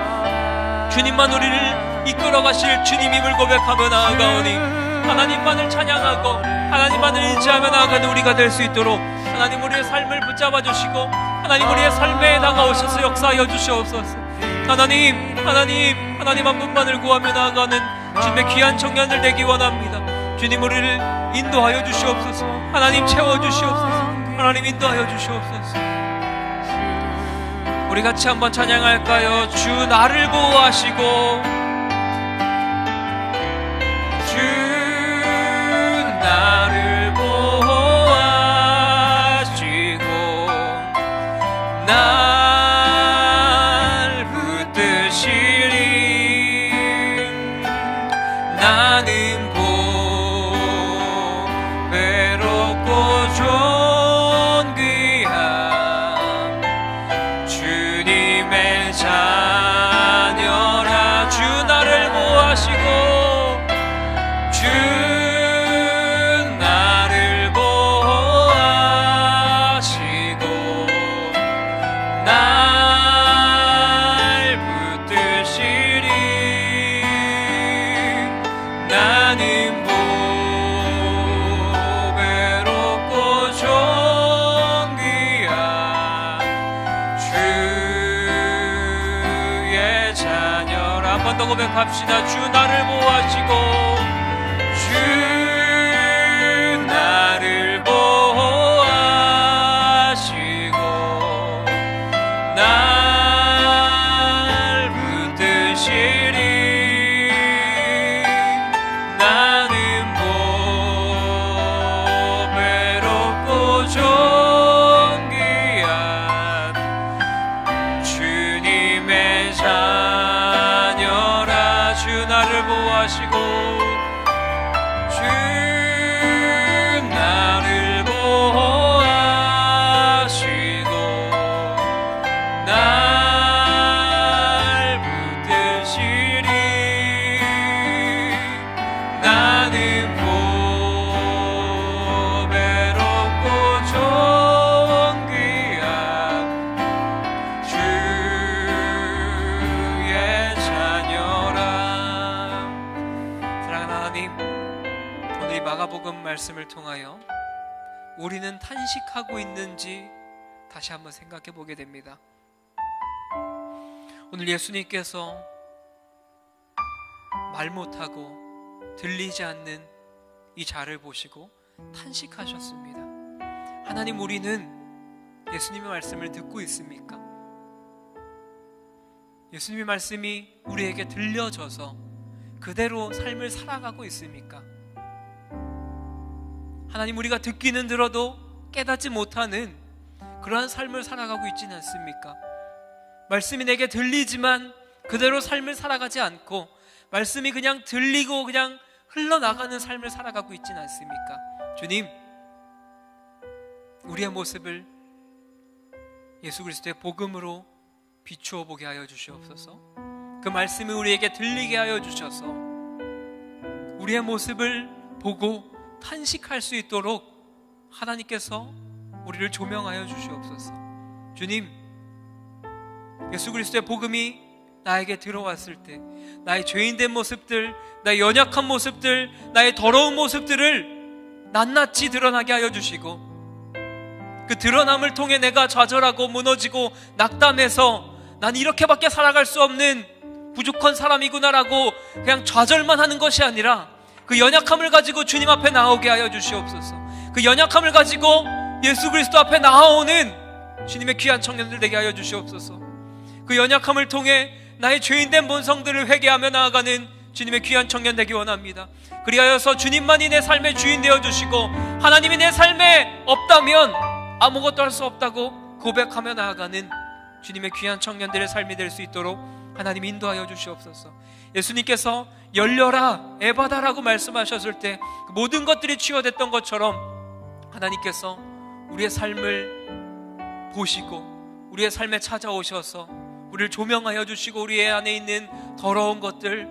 [SPEAKER 2] 주님만 우리를 이끌어 가실 주님임을 고백하며 나아가오니 하나님만을 찬양하고 하나님만을 의지하며 나아가는 우리가 될 수 있도록 하나님 우리의 삶을 붙잡아 주시고 하나님 우리의 삶에 다가오셔서 역사하여 주시옵소서. 하나님 한 분만을 구하며 나아가는 주님의 귀한 청년들 되기 원합니다. 주님 우리를 인도하여 주시옵소서. 하나님 채워주시옵소서. 하나님 인도하여 주시옵소서. 우리 같이 한번 찬양할까요? 주 나를 보호하시고 주 나를 보호하시고 날 붙드시리 나는 외롭고 존귀한 주님의 자녀라. 주 나를 보호하시고 주 나를 보호하시고 날 붙드시리 나는 더 고백합시다. 주 나를 보호하시고 주 나를 보호하시고 날 붙드시리 나는 외롭고 존귀한 주님의 주 나를 보호하시고 주 나를 보호하시고 날 붙드시리 나는 외롭고 존귀한 주의 자녀라. 오늘 이 마가복음 말씀을 통하여 우리는 탄식하고 있는지 다시 한번 생각해 보게 됩니다. 오늘 예수님께서 말 못하고 들리지 않는 이 자를 보시고 탄식하셨습니다. 하나님 우리는 예수님의 말씀을 듣고 있습니까? 예수님의 말씀이 우리에게 들려져서 그대로 삶을 살아가고 있습니까? 하나님 우리가 듣기는 들어도 깨닫지 못하는 그러한 삶을 살아가고 있지는 않습니까? 말씀이 내게 들리지만 그대로 삶을 살아가지 않고 말씀이 그냥 들리고 그냥 흘러나가는 삶을 살아가고 있지는 않습니까? 주님 우리의 모습을 예수 그리스도의 복음으로 비추어 보게 하여 주시옵소서. 그 말씀이 우리에게 들리게 하여 주셔서 우리의 모습을 보고 탄식할 수 있도록 하나님께서 우리를 조명하여 주시옵소서. 주님 예수 그리스도의 복음이 나에게 들어왔을 때 나의 죄인된 모습들, 나의 연약한 모습들, 나의 더러운 모습들을 낱낱이 드러나게 하여 주시고 그 드러남을 통해 내가 좌절하고 무너지고 낙담해서 난 이렇게밖에 살아갈 수 없는 부족한 사람이구나라고 그냥 좌절만 하는 것이 아니라 그 연약함을 가지고 주님 앞에 나오게 하여 주시옵소서. 그 연약함을 가지고 예수 그리스도 앞에 나아오는 주님의 귀한 청년들 되게 하여 주시옵소서. 그 연약함을 통해 나의 죄인된 본성들을 회개하며 나아가는 주님의 귀한 청년 되기 원합니다. 그리하여서 주님만이 내 삶의 주인 되어주시고 하나님이 내 삶에 없다면 아무것도 할 수 없다고 고백하며 나아가는 주님의 귀한 청년들의 삶이 될 수 있도록 하나님 인도하여 주시옵소서. 예수님께서 열려라 에바다라고 말씀하셨을 때 모든 것들이 치유됐던 것처럼 하나님께서 우리의 삶을 보시고 우리의 삶에 찾아오셔서 우리를 조명하여 주시고 우리의 안에 있는 더러운 것들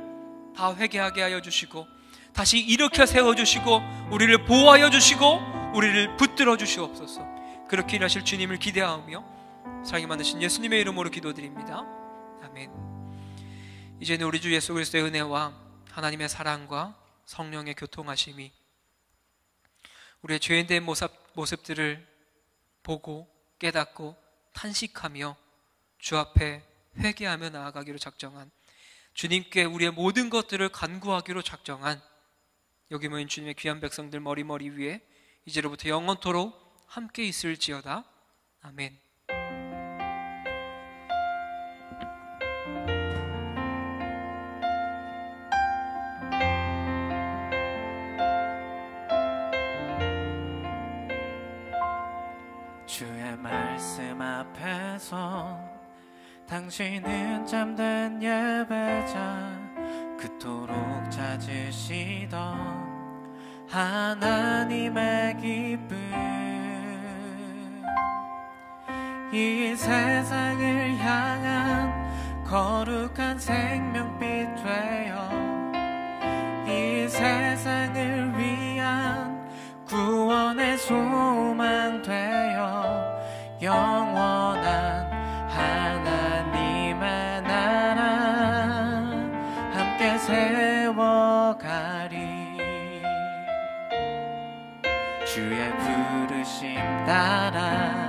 [SPEAKER 2] 다 회개하게 하여 주시고 다시 일으켜 세워주시고 우리를 보호하여 주시고 우리를 붙들어 주시옵소서. 그렇게 일하실 주님을 기대하며 사랑이 많으신 예수님의 이름으로 기도드립니다. 아멘. 이제는 우리 주 예수 그리스도의 은혜와 하나님의 사랑과 성령의 교통하심이 우리의 죄인된 모습들을 보고 깨닫고 탄식하며 주 앞에 회개하며 나아가기로 작정한, 주님께 우리의 모든 것들을 간구하기로 작정한 여기 모인 주님의 귀한 백성들 머리 위에 이제로부터 영원토록 함께 있을지어다. 아멘.
[SPEAKER 1] 주의 말씀 앞에서 당신은 참된 예배자, 그토록 찾으시던 하나님의 기쁨, 이 세상을 향한 거룩한 생명빛 되어 이 세상을 위한 구원의 소망 되어 영원한 하나님의 나라 함께 세워가리. 주의 부르심 따라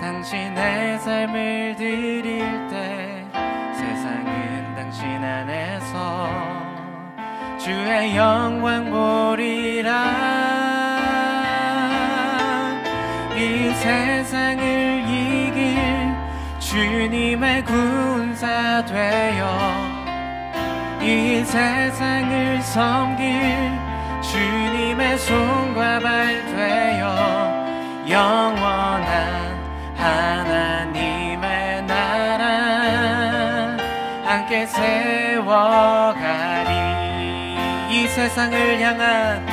[SPEAKER 1] 당신의 삶을 드릴 때 세상은 당신 안에서 주의 영광 보리라. 이 세상을 이길 주님의 군사 되어 이 세상을 섬길 주님의 손과 발 되어 영원한 하나님의 나라 함께 세워가리. 이 세상을 향한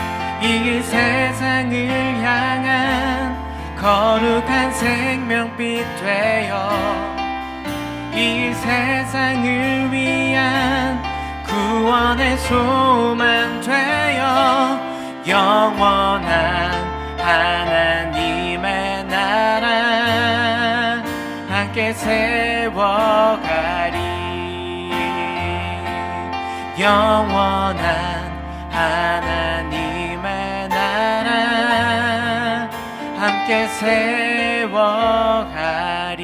[SPEAKER 1] 거룩한 생명빛 되어 이 세상을 위한 구원의 소망 되어 영원한 하나님의 나라 함께 세워가리. 영원한 하나님의 나라 함께 세워가리.